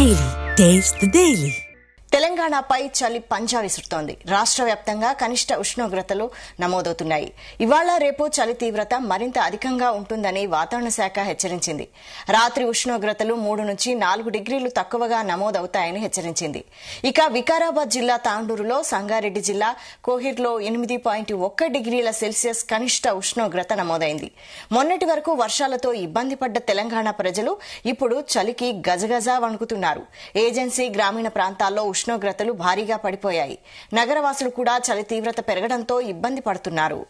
Daily. Taste the Daily. తెలంగాణపై చలి పంజా విసురుతోంది. రాష్ట్ర వ్యాప్తంగా కనిష్ట ఉష్ణోగ్రతలు నమోదవుతున్నాయి. ఇవాళ రేపు చలి తీవ్రత మరింత అధికంగా ఉంటుందని వాతావరణ శాఖ హెచ్చరించింది. రాత్రి ఉష్ణోగ్రతలు 3 నుంచి 4 డిగ్రీలు తక్కువగా నమోదవుతాయని హెచ్చరించింది. ఇక వికారాబాద్ జిల్లా తాండూరులో, సంగారెడ్డి జిల్లా కోహిర్లో 8.1 డిగ్రీల సెల్సియస్ కనిష్ట ఉష్ణోగ్రత నమోదైంది. మొన్నటి వరకు వర్షాలతో ఇబ్బంది పడ్డ తెలంగాణ ప్రజలు ఇప్పుడు చలికి గజగజ వణుకుతున్నారు. ఏజెన్సీ, గ్రామీణ ప్రాంతాల్లో ఉష్ణోగ్రతలు భారీగా పడిపోయాయి. నగరవాసులు కూడా చలి తీవ్రత పెరగడంతో ఇబ్బంది పడుతున్నారు.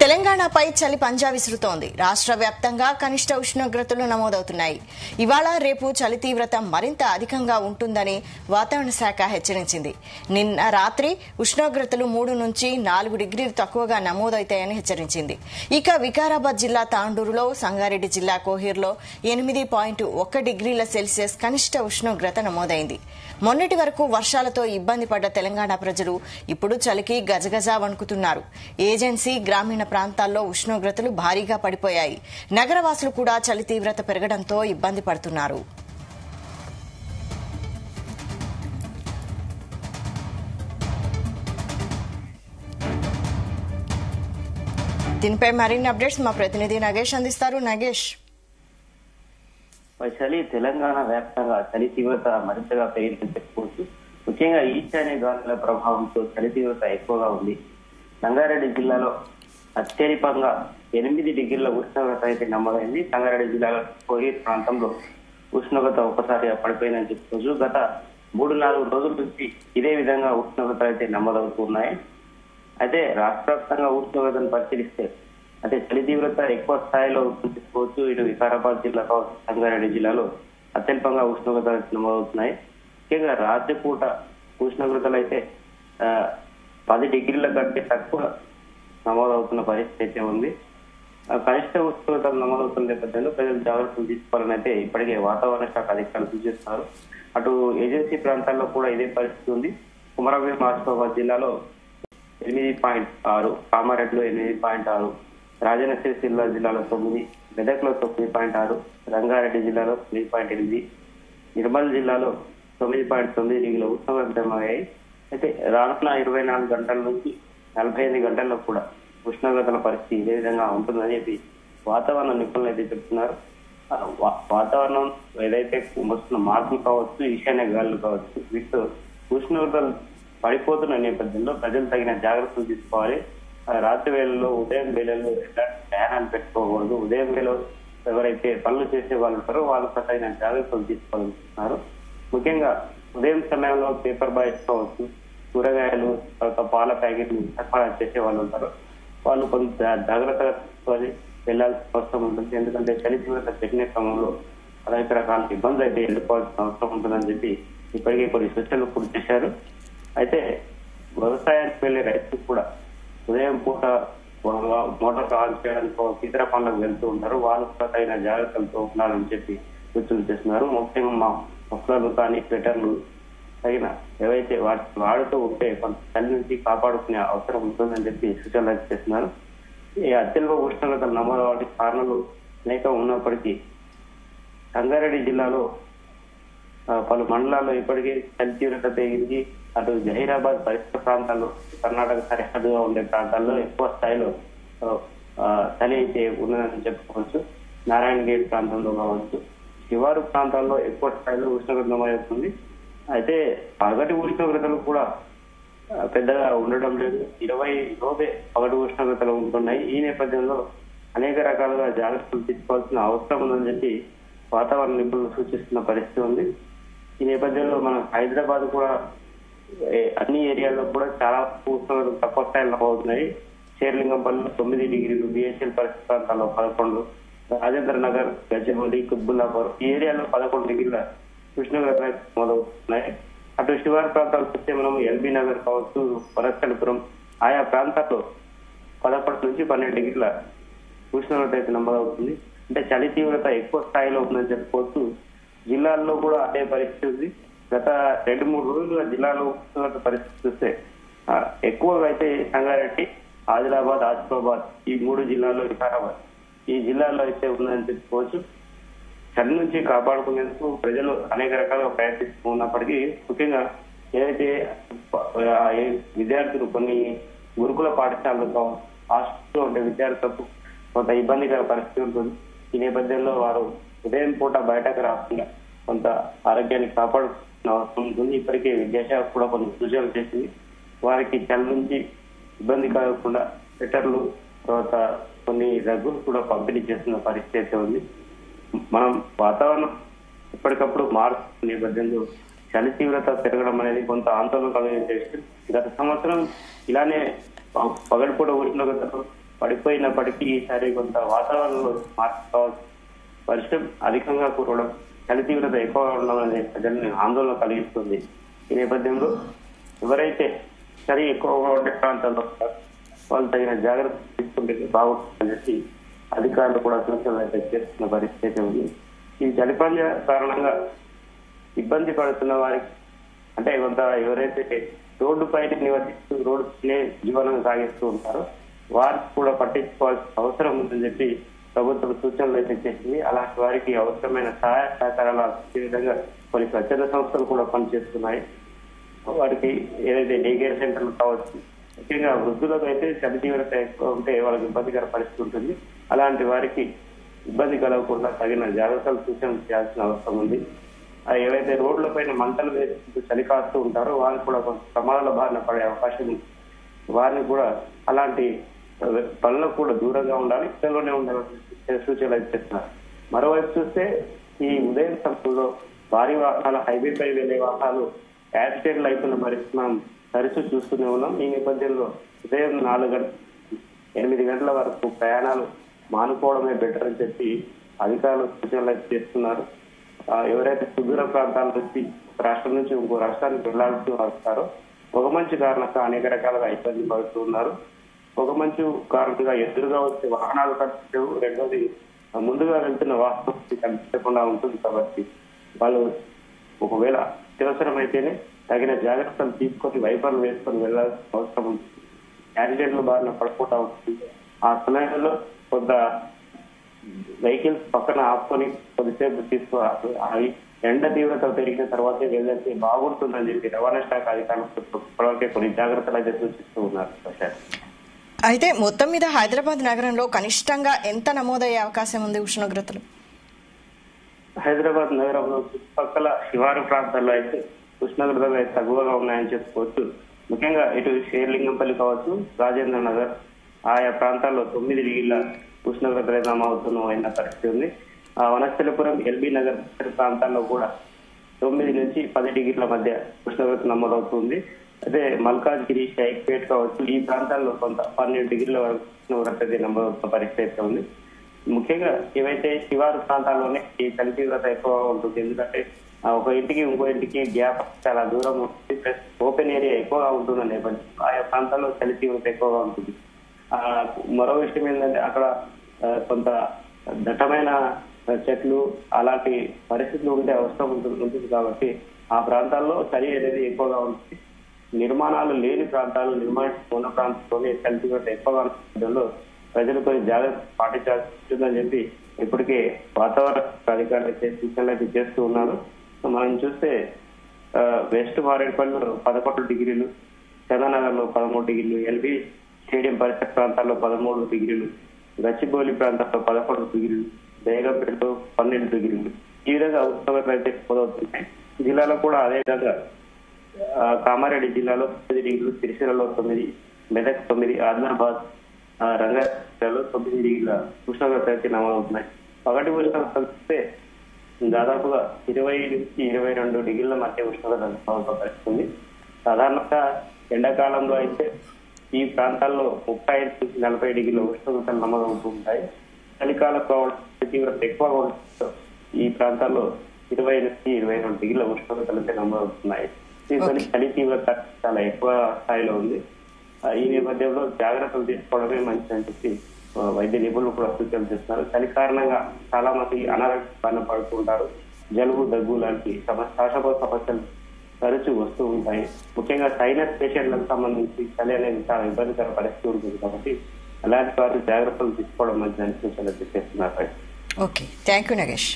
తెలంగాణపై చలి పంజా విసురుతోంది. రాష్ట్ర వ్యాప్తంగా కనిష్ట ఉష్ణోగ్రతలు నమోదవుతున్నాయి. ఇవాళ రేపు చలి తీవ్రత మరింత అధికంగా ఉంటుందని వాతావరణ శాఖ హెచ్చరించింది. నిన్న రాత్రి ఉష్ణోగ్రతలు 3 నుంచి 4 డిగ్రీలు తక్కువగా నమోదవుతాయని హెచ్చరించింది. ఇక వికారాబాద్ జిల్లా తాండూరులో, సంగారెడ్డి జిల్లా కోహిర్లో 8.1 డిగ్రీల సెల్సియస్ కనిష్ట ఉష్ణోగ్రత నమోదైంది. మొన్నటి వరకు వర్షాలతో ఇబ్బంది పడ్డ తెలంగాణ ప్రజలు ఇప్పుడు చలికి గజగజ వణుకుతున్నారు. ఏజెన్సీ, గ్రామీణ ప్రాంతాల్లో ఉష్ణోగ్రతలు భారీగా పడిపోయాయి. నగరవాసులు కూడా చలి తీవ్రత పెరగడంతో ఇబ్బంది పడుతున్నారు. దీనిపై మరిన్ని అప్డేట్స్ మా ప్రతినిధి నగేష్ అందిస్తారు. నగేష్, చలి తెలంగాణ వ్యాప్తంగా చలి తీవ్రత మరింతగా పెరిగిందని చెప్పుకోవచ్చు. ముఖ్యంగా ఈశాన్య గాలుల ప్రభావంతో చలి తీవ్రత ఎక్కువగా ఉంది. సంగారెడ్డి జిల్లాలో అత్యధికంగా 8 డిగ్రీల ఉష్ణోగ్రత అయితే నమోదైంది. సంగారెడ్డి జిల్లాలో కోహిర్ ప్రాంతంలో ఉష్ణోగ్రత ఒకసారి పడిపోయిందని చెప్పుకోవచ్చు. గత 3-4 రోజుల నుంచి ఇదే విధంగా ఉష్ణోగ్రత అయితే నమోదవుతున్నాయి. అయితే రాష్ట్ర వ్యాప్తంగా ఉష్ణోగ్రతను పరిశీలిస్తే అంటే చలి తీవ్రత ఎక్కువ స్థాయిలో చెప్పుకోవచ్చు. ఇటు వికారాబాద్ జిల్లా కావచ్చు, సంగారెడ్డి జిల్లాలో అత్యల్పంగా ఉష్ణోగ్రతలు నమోదవుతున్నాయి. ముఖ్యంగా రాత్రిపూట ఉష్ణోగ్రతలు అయితే 10 డిగ్రీల కంటే తక్కువ నమోదవుతున్న పరిస్థితి అయితే ఉంది. కనిష్ట ఉష్ణోగ్రతలు నమోదవుతున్న నేపథ్యంలో ప్రజలు జాగ్రత్తలు తీసుకోవాలని అయితే ఇప్పటికే వాతావరణ శాఖ అధికారులు సూచిస్తున్నారు. అటు ఏజెన్సీ ప్రాంతాల్లో కూడా ఇదే పరిస్థితి ఉంది. కుమరవీర్ ఆసిఫాబాద్ జిల్లాలో 8.6, కామారెడ్డిలో 8.6, రాజన్న సిరిసిల్ల జిల్లాలో 9, మెదక్లో 9.6, రంగారెడ్డి జిల్లాలో 9.8, నిర్మల్ జిల్లాలో 9.9 డిగ్రీల ఉష్ణోగ్రత నమోదయ్యాయి. అయితే రానున్న 24 గంటల నుంచి 48 గంటల్లో కూడా ఉష్ణోగ్రతల పరిస్థితి ఇదే విధంగా ఉంటుందని చెప్పి వాతావరణ నిపుణులు అయితే చెప్తున్నారు. వాతావరణం ఏదైతే వస్తున్న మార్పులు కావచ్చు, ఈశాన్య గాలులు కావచ్చు, వీటితో ఉష్ణోగ్రతలు పడిపోతున్న నేపథ్యంలో ప్రజలు తగిన జాగ్రత్తలు తీసుకోవాలి. రాత్రి వేళల్లో, ఉదయం వేళల్లో ఎలాంటి ప్రయాణాలు పెట్టుకోకూడదు. ఉదయం వేళలో ఎవరైతే పనులు చేసే వాళ్ళు ఉంటారో వాళ్ళు తగిన జాగ్రత్తలు తీసుకోవాలనుకుంటున్నారు. ముఖ్యంగా ఉదయం సమయంలో పేపర్ బాయ్స్ కావచ్చు, కూరగాయలు, తర్వాత పాల ప్యాకెట్లు సరఫరా చేసే వాళ్ళు ఉంటారు. వాళ్ళు కొంత జాగ్రత్తగా తీసుకొని వెళ్లాల్సిన అవసరం ఉంటుంది. ఎందుకంటే చలి తీవ్రత పెరిగిన క్రమంలో అనేక రకాల ఇబ్బందులు అయితే ఎదుర్కోవాల్సిన అవసరం ఉంటుందని చెప్పి ఇప్పటికే కొన్ని సూచనలు పూర్తి చేశారు. అయితే వ్యవసాయానికి వెళ్లే రైతులు కూడా ఉదయం పూట మోటార్ ఆన్ చేయడానికి ఇతర పనులకు వెళ్తూ ఉంటారు. వాళ్ళు కూడా తగిన జాగ్రత్తలతో ఉండాలని చెప్పి సూచనలు చేస్తున్నారు. ముఖ్యంగా మొక్కలు కానీ స్వెటర్లు తగిన ఏవైతే వాడుతూ ఉంటే కొంత చలి నుంచి కాపాడుకునే అవసరం ఉంటుందని చెప్పి సూచనలు చేస్తున్నారు. ఈ అత్యల్ప ఉష్ణోగ్రతలు నమోదవడానికి కారణాలు అనేక ఉన్నప్పటికీ సంగారెడ్డి జిల్లాలో పలు మండలాల్లో ఇప్పటికే చలి తీవ్రత పెరిగింది. అటు జహీరాబాద్ పరిసర ప్రాంతాల్లో, కర్ణాటక సరిహద్దుగా ఉండే ప్రాంతాల్లో ఎక్కువ స్థాయిలో చలి అయితే ఉన్నదని చెప్పుకోవచ్చు. నారాయణ గేట్ ప్రాంతంలో కావచ్చు, శివారు ప్రాంతాల్లో ఎక్కువ స్థాయిలో ఉష్ణోగ్రత నమోదవుతుంది. అయితే పగటి ఉష్ణోగ్రతలు కూడా పెద్దగా ఉండడం లేదు. 20 లోపే పగటి ఉష్ణోగ్రతలు ఉంటున్నాయి. ఈ నేపథ్యంలో అనేక రకాలుగా జాగ్రత్తలు తీసుకోవాల్సిన అవసరం ఉందని చెప్పి వాతావరణ నిపుణులు సూచిస్తున్న పరిస్థితి ఉంది. ఈ నేపథ్యంలో మన హైదరాబాద్ కూడా అన్ని ఏరియాల్లో కూడా చాలా ఉష్ణోగ్రతలు తక్కువ స్థాయిలో నమోదవుతున్నాయి. షేర్లింగంపల్లిలో 9 డిగ్రీలు, బిహెచ్ఎల్ పరిసర ప్రాంతాల్లో 11, రాజేంద్ర నగర్, గచ్చిబౌలి, కుత్బుల్లాపూర్ ఈ ఏరియాలో 11 డిగ్రీల ఉష్ణోగ్రత నమోదవుతున్నాయి. అటు శివారు ప్రాంతాలకు వస్తే మనం ఎల్బీ నగర్ కావచ్చు, వరసలపురం ఆయా ప్రాంతాల్లో 11 నుంచి 12 డిగ్రీల ఉష్ణోగ్రత అయితే నమోదవుతుంది. అంటే చలి తీవ్రత ఎక్కువ స్థాయిలో ఉందని చెప్పుకోవచ్చు. జిల్లాల్లో కూడా అదే పరిస్థితి ఉంది. గత 2-3 రోజులుగా జిల్లాలో ఉష్ణోగ్రత పరిస్థితి చూస్తే ఎక్కువగా అయితే సంగారెడ్డి, ఆదిలాబాద్, ఆసిఫాబాద్ ఈ 3 జిల్లాల్లో, వికారాబాద్ ఈ జిల్లాల్లో అయితే ఉందని చెప్పుకోవచ్చు. చలి నుంచి కాపాడుకునేందుకు ప్రజలు అనేక రకాలుగా ప్రయత్నిస్తూ ఉన్నప్పటికీ ముఖ్యంగా ఏదైతే విద్యార్థులు కొన్ని గురుకుల పాఠశాలలో హాస్టల్లో ఉండే విద్యార్థులకు కొంత ఇబ్బందికర పరిస్థితి ఉంటుంది. ఈ నేపథ్యంలో వారు ఉదయం పూట బయటకు రాకుండా కొంత ఆరోగ్యాన్ని కాపాడుకునే అవసరం ఉంటుంది. ఇప్పటికే విద్యాశాఖ కూడా కొన్ని సూచనలు చేసింది. వారికి చలి నుంచి ఇబ్బంది కలగకుండా స్వెటర్లు, తర్వాత కొన్ని రగ్గులు కూడా పంపిణీ చేస్తున్న పరిస్థితి ఉంది. మనం వాతావరణం ఎప్పటికప్పుడు మారుతున్న నేపథ్యంలో చలి తీవ్రత పెరగడం అనేది కొంత ఆందోళన కలిగించే విషయం. గత సంవత్సరం ఇలానే పగటిపూట ఉష్ణోగ్రతలు పడిపోయినప్పటికీ ఈసారి కొంత వాతావరణంలో మార్పు కావచ్చు, వర్షం అధికంగా కురవడం, చలి తీవ్రత ఎక్కువగా ఉండడం అనేది ప్రజల్ని ఆందోళన కలిగిస్తుంది. ఈ నేపథ్యంలో ఎవరైతే చలి ఎక్కువగా ఉండే ప్రాంతాల్లో వాళ్ళు తగిన జాగ్రత్తలు తీసుకుంటే బాగుంటుందని చెప్పి అధికారులు కూడా సూచనలు అయితే చేస్తున్న పరిస్థితి ఉంది. ఈ చలిపంజ కారణంగా ఇబ్బంది పడుతున్న వారికి అంటే కొంత ఎవరైతే రోడ్డు పైన నివసిస్తూ రోడ్డునే జీవనం సాగిస్తూ ఉంటారో వారికి కూడా పట్టించుకోవాల్సిన అవసరం ఉందని చెప్పి ప్రభుత్వం సూచనలు అయితే చేసింది. అలాంటి వారికి అవసరమైన సహాయ సహకారాలు అందే విధంగా కొన్ని స్వచ్ఛంద సంస్థలు కూడా పనిచేస్తున్నాయి. వారికి ఏదైతే డే కేర్ సెంటర్లు కావచ్చు, ముఖ్యంగా వృద్ధులకు అయితే చలి తీవ్రత ఎక్కువ ఉంటే వాళ్ళకి ఇబ్బందికర పరిస్థితి ఉంటుంది. అలాంటి వారికి ఇబ్బంది కలగకుండా తగిన జాగ్రత్తలు సూచనలు చేయాల్సిన అవసరం ఉంది. ఏవైతే రోడ్ల పైన మంటలు వేస్తూ చలి కాస్తూ ఉంటారో వారికి కూడా కొంత ప్రమాదాల బారిన పడే అవకాశం ఉంది. వారిని కూడా అలాంటి పనులకు కూడా దూరంగా ఉండాలి, ఇళ్లలోనే ఉండాలని సూచనలు చేస్తున్నారు. మరోవైపు చూస్తే ఈ ఉదయం సమయంలో భారీ వాహనాలు, హైవేపై వెళ్లే వాహనాలు యాక్సిడెంట్లు అవుతున్న పరిస్థితి మనం తరచూ చూస్తూనే ఉన్నాం. ఈ నేపథ్యంలో ఉదయం 4-8 గంటల వరకు ప్రయాణాలు మానుకోవడమే బెటర్ అని చెప్పి అధికారులు సూచనలు చేస్తున్నారు. ఎవరైతే సుదూర ప్రాంతాల నుంచి రాష్ట్రం నుంచి ఇంకో రాష్ట్రానికి వెళ్లాల్సి వస్తారో పొగమంచు కారణంగా అనేక రకాలుగా ఇబ్బంది పడుతూ ఉన్నారు. పొగమంచు కారణంగా ఎదురుగా వచ్చే వాహనాలు కనిపించవు, రెండోది ముందుగా వెళ్తున్న వాహనం కనిపించకుండా ఉంటుంది. కాబట్టి వాళ్ళు ఒకవేళ అత్యవసరమైతేనే తగిన జాగ్రత్తలు తీసుకొని వైపర్లు వేసుకొని వెళ్లాల్సిన అవసరం ఉంటుంది. యాక్సిడెంట్ల బారిన పడిపోతా ఉంటుంది. ఆ సమయంలో కొంత వెహికల్స్ పక్కన ఆపుకొని కొద్దిసేపు తీసుకోవాలి. అవి ఎండ తీవ్రత పెరిగిన తర్వాతే వెళ్ళితే బాగుంటుందని చెప్పి రవాణా శాఖ అధికారులు కొన్ని జాగ్రత్తలు అయితే సూచిస్తూ ఉన్నారు. అయితే మొత్తం మీద హైదరాబాద్ నగరంలో కనిష్టంగా ఎంత నమోదయ్యే అవకాశం ఉంది ఉష్ణోగ్రతలు? హైదరాబాద్ నగరంలో చుట్టుపక్కల శివారు ప్రాంతాల్లో అయితే ఉష్ణోగ్రతలు అయితే తక్కువగా ఉన్నాయని చెప్పుకోవచ్చు. ముఖ్యంగా ఇటు షేర్లింగంపల్లి కావచ్చు, రాజేంద్ర నగర్ ఆయా ప్రాంతాల్లో 9 డిగ్రీల ఉష్ణోగ్రతలు నమోదవుతున్న పరిస్థితి ఉంది. వనస్థలిపురం, ఎల్బీ నగర్ ప్రాంతాల్లో కూడా 9 నుంచి 10 డిగ్రీల మధ్య ఉష్ణోగ్రత నమోదవుతుంది. అదే మల్కాజ్గిరి, షైక్పేట్ కావచ్చు ఈ ప్రాంతాల్లో కొంత 12 డిగ్రీల వరకు ఉష్ణోగ్రత నమోదవుతున్న పరిస్థితి ఉంది. ముఖ్యంగా ఏవైతే శివారు ప్రాంతాల్లోనే ఈ చలి తీవ్రత ఎక్కువగా ఉంటుంది. ఎందుకంటే ఒక ఇంటికి ఇంకో ఇంటికి గ్యాప్ చాలా దూరం ఉంటుంది, ప్లస్ ఓపెన్ ఏరియా ఎక్కువగా ఉంటుందని నేపథ్యం ఆయా ప్రాంతాల్లో చలి తీవ్రత ఎక్కువగా ఉంటుంది. మరో విషయం ఏంటంటే అక్కడ కొంత దట్టమైన చెట్లు అలాంటి పరిస్థితులు ఉండే అవసరం ఉంటుంది. కాబట్టి ఆ ప్రాంతాల్లో చలి అనేది ఎక్కువగా ఉంటుంది. నిర్మాణాలు లేని ప్రాంతాలు, నిర్మాణం ఉన్న ప్రాంతాల్లోనే చలి తీవ్రత ఎక్కువగా ఉండడంలో ప్రజలు కొన్ని జాగ్రత్త పాటించాల్సి ఉంటుందని చెప్పి ఇప్పటికే వాతావరణ అధికారులు సూచనలు చేస్తూ ఉన్నారు. మనం చూస్తే వెస్ట్ మారేడుపల్లిలో 11 డిగ్రీలు, చందనగర్ లో 13 డిగ్రీలు, ఎల్బీ స్టేడియం పరిసర ప్రాంతాల్లో 13 డిగ్రీలు, గచ్చిబౌలి ప్రాంతాల్లో 11 డిగ్రీలు, బేగంపేటలో 12 డిగ్రీలు ఈ విధంగా ఉష్ణోగ్రతలు అయితే నమోదవుతున్నాయి. జిల్లాలో కూడా అదే విధంగా కామారెడ్డి జిల్లాలో 9 డిగ్రీలు, సిరిసిల్లలో 9, మెదక్ 9, ఆదిలాబాద్, రంగారెడ్డిలో 9 డిగ్రీల ఉష్ణోగ్రత అయితే నమోదవుతున్నాయి. పగటి ఉష్ణోగ్రత చూస్తే దాదాపుగా 20 నుంచి 22 డిగ్రీల మధ్య ఉష్ణోగ్రత నమోదవుతుంది. సాధారణంగా ఎండాకాలంలో అయితే ఈ ప్రాంతాల్లో 35 నుంచి 40 డిగ్రీల ఉష్ణోగ్రతలు నమోదవుతూ ఉంటాయి. చలికాలం తీవ్రత ఎక్కువగా ఉంటుంది. ఈ ప్రాంతాల్లో 20 నుంచి 22 డిగ్రీల ఉష్ణోగ్రతలు అయితే నమోదవుతున్నాయి. దీంతో చలి తీవ్రత చాలా ఎక్కువ స్థాయిలో ఉంది. ఈ నేపథ్యంలో జాగ్రత్తలు తీసుకోవడమే మంచిదని చెప్పి వైద్య నిపుణులు కూడా సూచనలు చేస్తున్నారు. చలి కారణంగా చాలా మంది అనారోగ్య బారిన పడుతుంటారు. జలుబు, దగ్గు లాంటి శ్వాసకోశ సమస్యలు తరచూ వస్తూ ఉంటాయి. ముఖ్యంగా సైనస్ పేషెంట్లకు సంబంధించి చలి అనేది చాలా ఇబ్బందికర పరిస్థితి ఉంటుంది కాబట్టి అలాంటి వారు జాగ్రత్తలు తీసుకోవడం మంచిదని సూచనలు చేస్తున్నారు. Okay, thank you Nagesh.